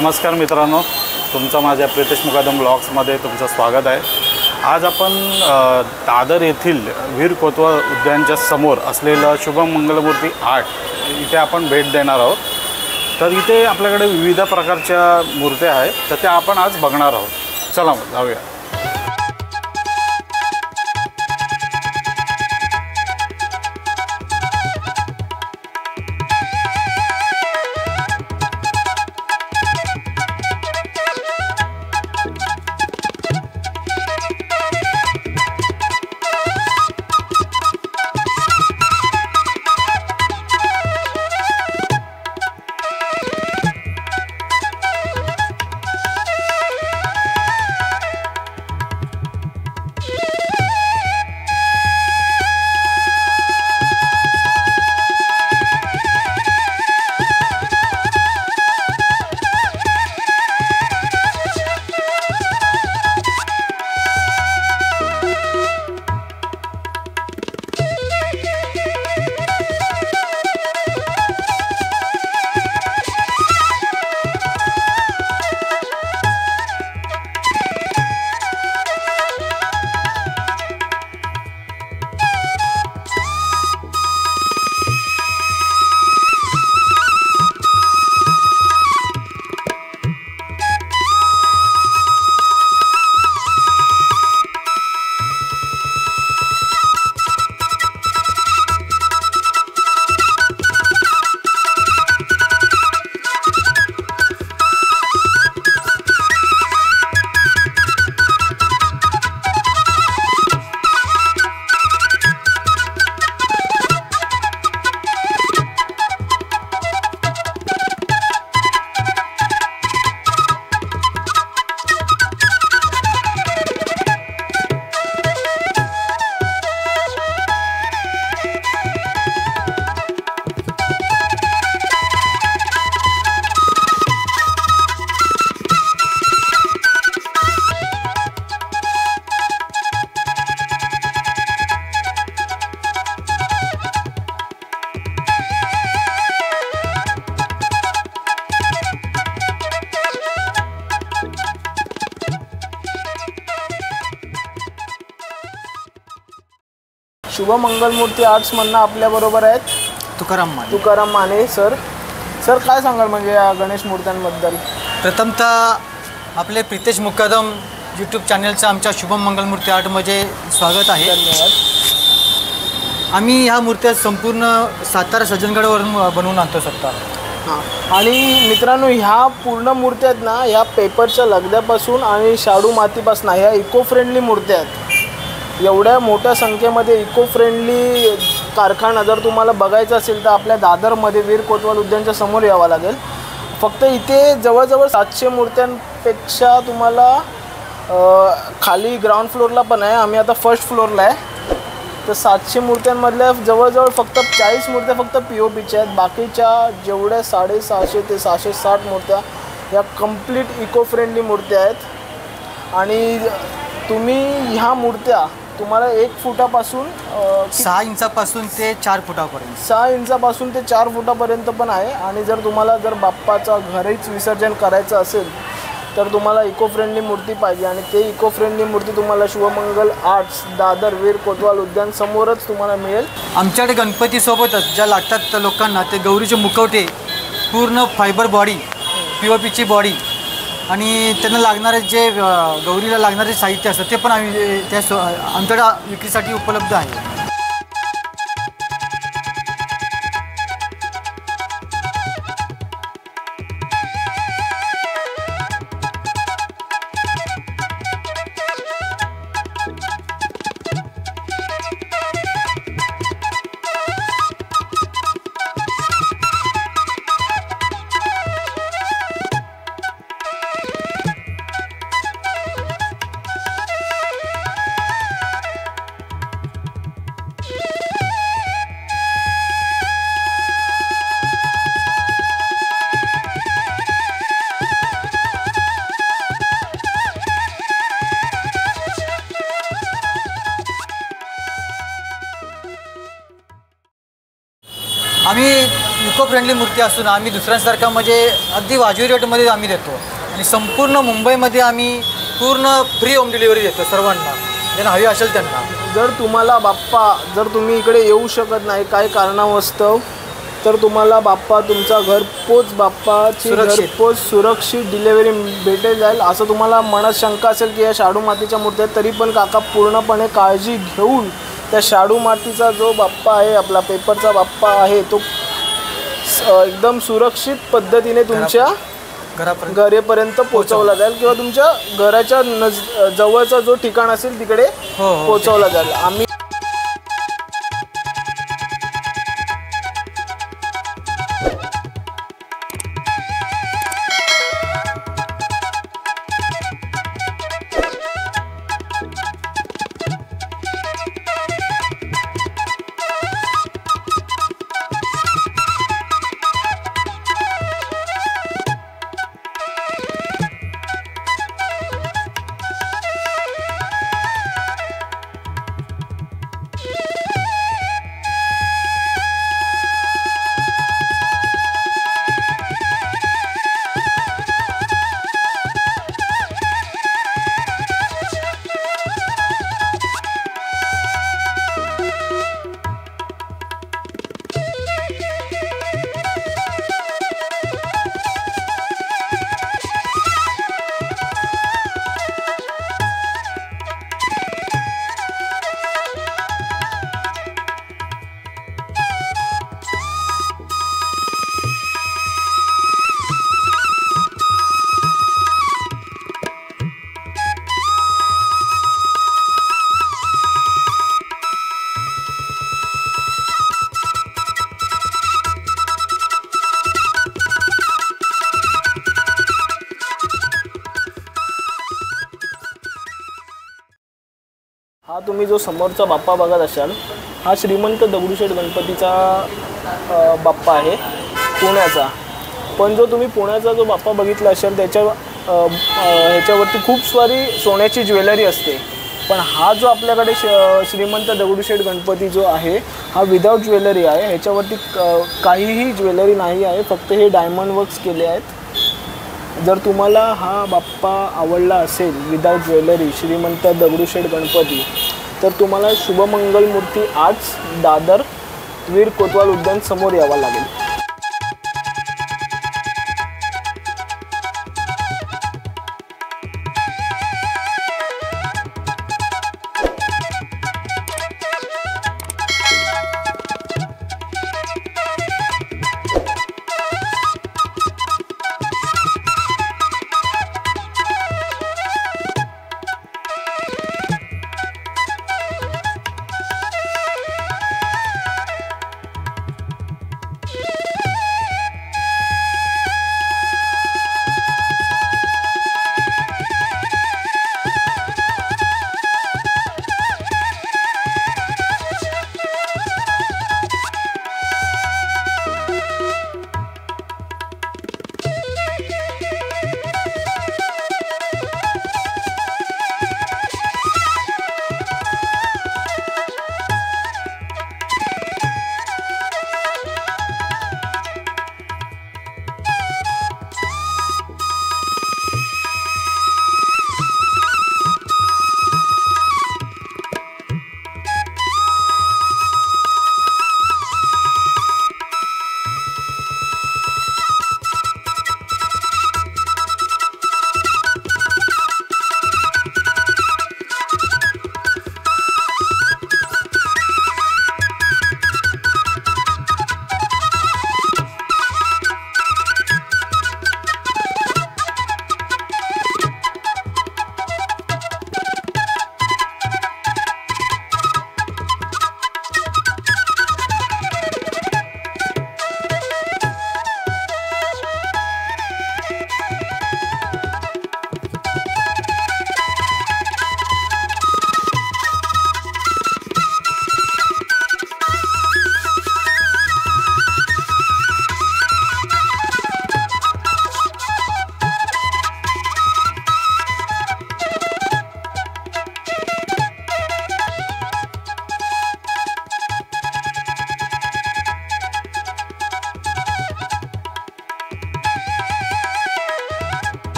नमस्कार मित्रांनो, तुमचं माझ्या प्रितेश मुकादम ब्लॉग्समध्ये तुमचं स्वागत आहे। आज आपण दादर येथील वीर कोतवाल उद्यानच्या समोर असलेलं शुभम मंगलमूर्ती आर्ट इथे आपण भेट देणार आहोत। तर इथे आपल्याकडे विविध प्रकारच्या मूर्त्या आहेत, तर त्या आपण आज बघणार आहोत। चला मग जाऊया। शुभम मंगलमूर्ती आर्ट्स म्हणणं आपल्याबरोबर आहेत तुकाराम माने सर। काय सांगाल म्हणजे या गणेश मूर्त्यांबद्दल? प्रथमतः आपले प्रितेश मुकादम यूट्यूब चॅनलचं आमच्या शुभम मंगलमूर्ती आर्टमध्ये स्वागत आहे। धन्यवाद। आम्ही ह्या मूर्त्या संपूर्ण सातारा सज्जनगडवरून बनवून आणतो स्वतः। हां, आणि मित्रांनो ह्या पूर्ण मूर्त्या आहेत ना, ह्या पेपरच्या लगद्यापासून आणि शाडू मातीपासून ह्या इको फ्रेंडली मूर्त्या आहेत। एवढ्या मोठ्या संख्येमध्ये इको फ्रेंडली कारखाना जर तुम्हाला बघायचा असेल तर आपल्या दादरमध्ये वीर कोतवाल उद्यानच्या समोर यावं लागेल। फक्त इथे जवळजवळ 700 मूर्त्यांपेक्षा तुम्हाला खाली ग्राउंड फ्लोअरला पण आहे, आम्ही आता फर्स्ट फ्लोअरला आहे। तर 700 मूर्त्यांमधल्या जवळजवळ फक्त 40 मूर्त्या फक्त POPच्या आहेत। बाकीच्या जेवढ्या 650 ते 660 मूर्त्या या कंप्लीट इको फ्रेंडली मूर्त्या आहेत। आणि तुम्ही ह्या मूर्त्या तुम्हाला 1 फुटापासून 6 इंचापासून ते 4 फुटापर्यंत 6 इंचापासून ते 4 फुटापर्यंत पण आहे। आणि जर तुम्हाला बाप्पाचा घरीच विसर्जन करायचं असेल तर तुम्हाला इको फ्रेंडली मूर्ती पाहिजे, आणि ते इको फ्रेंडली मूर्ती तुम्हाला शुभमंगल आर्ट्स दादर वीर कोतवाल उद्यान समोरच तुम्हाला मिळेल। आमच्याकडे गणपतीसोबतच ज्या लागतात लोकांना ते गौरीचे मुखवटे, पूर्ण फायबर बॉडी, POPची बॉडी, आणि त्यांना लागणारे जे गौरीला लागणारे साहित्य असतं ते पण आम्ही आमच्याकडे विक्रीसाठी उपलब्ध आहे। आम्ही इको फ्रेंडली मूर्ती असून आम्ही दुसऱ्यांसारखा म्हणजे अगदी वाजवी रेटमध्ये आम्ही देतो आणि संपूर्ण मुंबईमध्ये आम्ही पूर्ण फ्री होम डिलिव्हरी देतो सर्वांना, ज्यांना हवी असेल त्यांना. जर तुम्हाला बाप्पा, जर तुम्ही इकडे येऊ शकत नाही काही कारणास्तव, तर तुम्हाला बाप्पा तुमचा घरपोच, बाप्पाची सुरक्षित. घरपोच सुरक्षित डिलेवरी भेटेल जाईल. असं तुम्हाला मनात शंका असेल की या शाडू मातीच्या मूर्त्या आहेत, तरी पण काका पूर्णपणे काळजी घेऊन त्या शाडू मातीचा जो बाप्पा आहे, आपला पेपरचा बाप्पा आहे, तो एकदम सुरक्षित पद्धतीने तुमच्या घरापर्यंत पोहोचवला जाईल किंवा तुमच्या घराच्या जवळचा जो ठिकाण असेल तिकडे पोहोचवला जाईल. आम्ही हा तुम्ही जो समोरचा बाप्पा बघत असाल, हा श्रीमंत दगडूशेठ गणपतीचा बाप्पा आहे पुण्याचा. पण जो तुम्ही पुण्याचा जो बाप्पा बघितला असाल त्याच्या ह्याच्यावरती खूप सारी सोन्याची ज्वेलरी असते. पण हा जो आपल्याकडे श्रीमंत दगडूशेठ गणपती जो आहे हा विदाऊट ज्वेलरी आहे. ह्याच्यावरती काहीही ज्वेलरी नाही आहे, फक्त हे डायमंड वर्क्स केले आहेत. जर तुम्हाला हा बाप्पा आवडला असेल विदाऊट ज्वेलरी श्रीमंत दगडूशेठ गणपती, तर तुम्हाला शुभमंगल मूर्ती आर्ट्स, दादर, वीर कोतवाल उद्यान समोर यावं लागेल.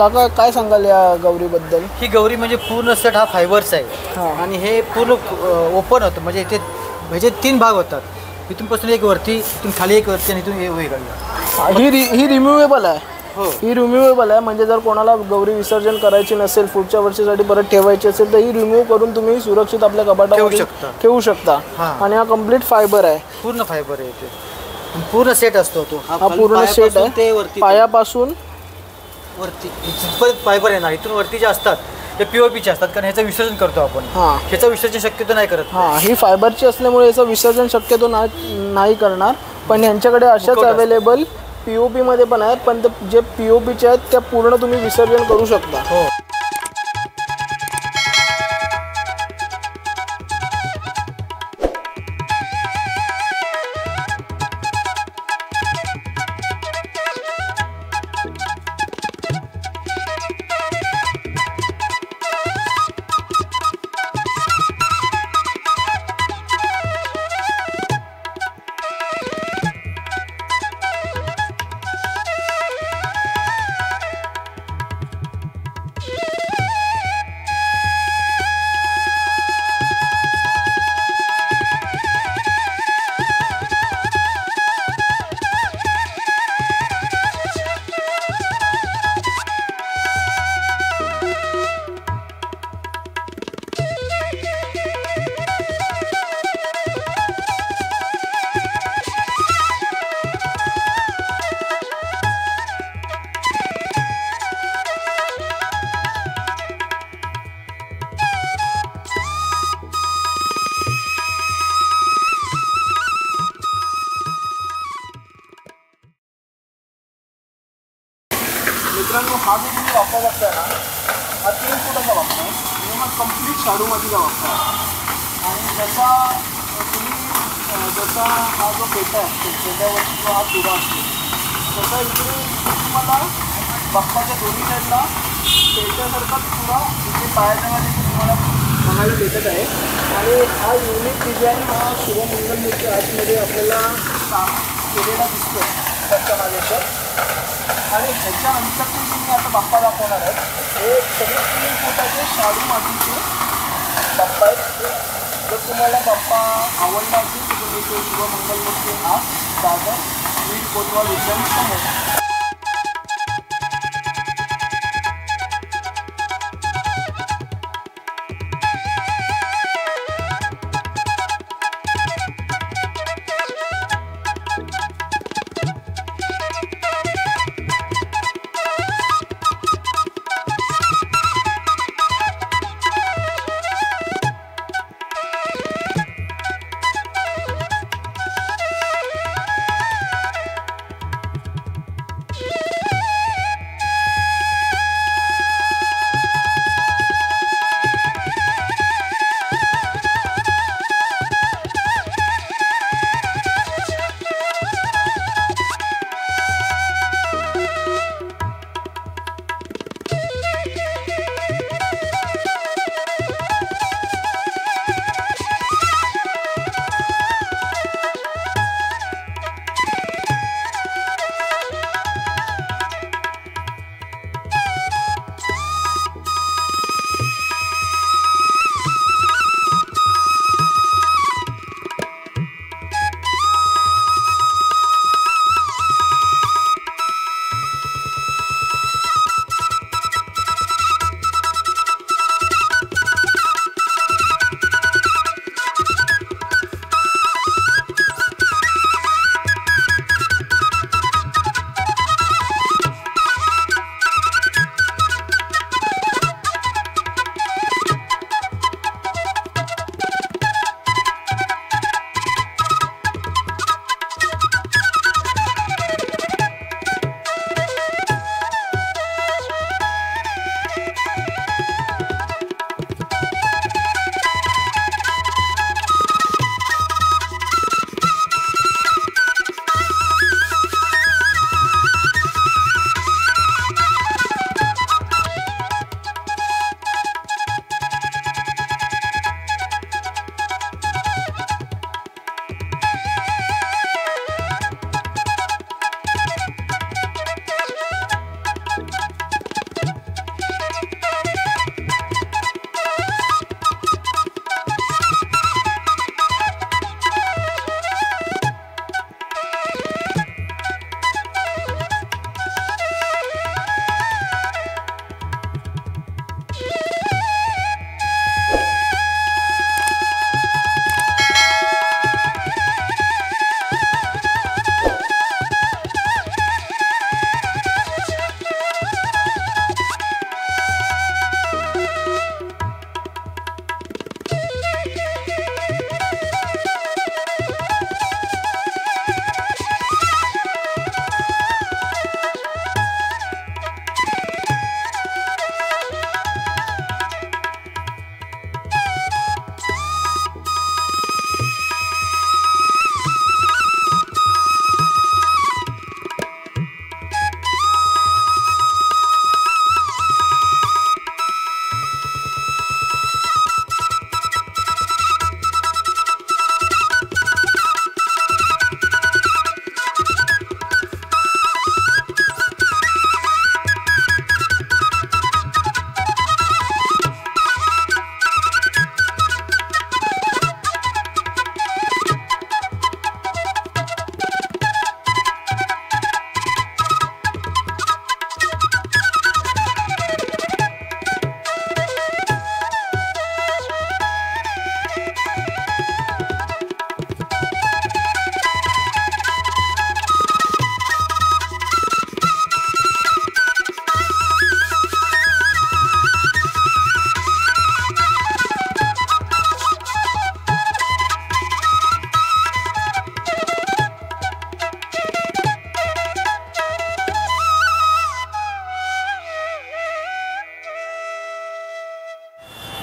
काका काय सांगाल या गौरीबद्दल? ही गौरी म्हणजे पूर्ण सेट हा फायबरचा हा. आहे आणि हे पूर्ण ओपन होतं, म्हणजे इथे ह्याचे 3 भाग होतात. इथूनपासून एक वरती, इथून खाली एक वरती आणि इथून एक वेगळं. ही रिम्युवेबल आहे. हो. ही रिम्युवेबल आहे, म्हणजे जर कोणाला गौरी विसर्जन करायची नसेल, पुढच्या वर्षीसाठी परत ठेवायची असेल तर ही रिम्यूव्ह करून तुम्ही सुरक्षित आपल्या कपाटामध्ये ठेवू शकता. हां. आणि हा कम्प्लीट फायबर आहे. पूर्ण फायबर आहे इथे. पूर्ण सेट असतो तो. हा पूर्ण सेट ते आहे. वरती पायापासून वरती परत फायबर आहे ना, इथून वरती जे असतात ते POPचे असतात, कारण ह्याचं विसर्जन करतो आपण. हां. ह्याचं विसर्जन शक्यतो नाही करत. हां, ही फायबरची असल्यामुळे याचं विसर्जन शक्यतो नाही करणार. पण यांच्याकडे अशाच मुखवटा अवेलेबल POP मध्ये पण आहेत, पण ते जे POPचे आहेत त्या पूर्ण तुम्ही विसर्जन करू शकता. हो. मित्रांनो, हा जो तुम्ही वापर बघताय ना, हा 3 फुटाचा वापर आहे. मग कम्प्लीट शाडूमातीचा वापर आहे. आणि जसा हा जो पेटा असतो, पेट्यावरती जो हा तुरा असतो, तसा इकडे तुम्हाला बाप्पाच्या दोन्ही साईडला पेट्यासारखा तुरा इथे पायाच्यामध्ये तुम्हाला बघायला भेटत आहे. आणि हा युनिक डिझाईन हा शुभमंगलमूर्ती आर्टमध्ये आपल्याला केलेला दिसतो कस्टमायझेशन. आणि ह्याच्यानंतर तुम्ही आता बाप्पा दाखवणार आहेत, हे सगळे 3 फुटाचे शाडू मातीचे बाप्पा आहेत. जर तुम्हाला बाप्पा आवडला असेल तर तुम्ही तो शुभमंगलमूर्ती हा दादर वीर कोतवाल उद्यान समोर.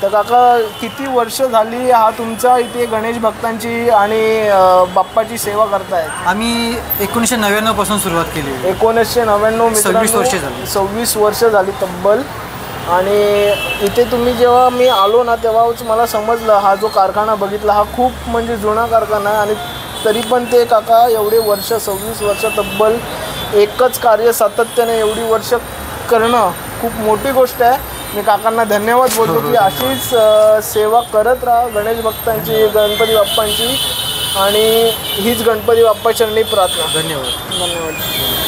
तर काका किती वर्ष झाली हा तुमचा इथे गणेश भक्तांची आणि बाप्पाची सेवा करतायत? आम्ही 1999 पासून सुरुवात केली आहे. 1999 26 वर्ष झाली. 26 वर्ष झाली तब्बल. आणि इथे तुम्ही जेव्हा मी आलो ना तेव्हाच मला समजलं, हा जो कारखाना बघितला हा खूप म्हणजे जुना कारखाना आहे. आणि तरी पण ते काका एवढे वर्ष 26 वर्ष तब्बल एकच कार्य सातत्याने एवढी वर्ष करणं खूप मोठी गोष्ट आहे. मी काकांना धन्यवाद बोलतो की अशीच सेवा करत राहा गणेश भक्तांची, गणपती बाप्पांची. आणि हीच गणपती बाप्पा चरणी प्रार्थना. धन्यवाद. धन्यवाद.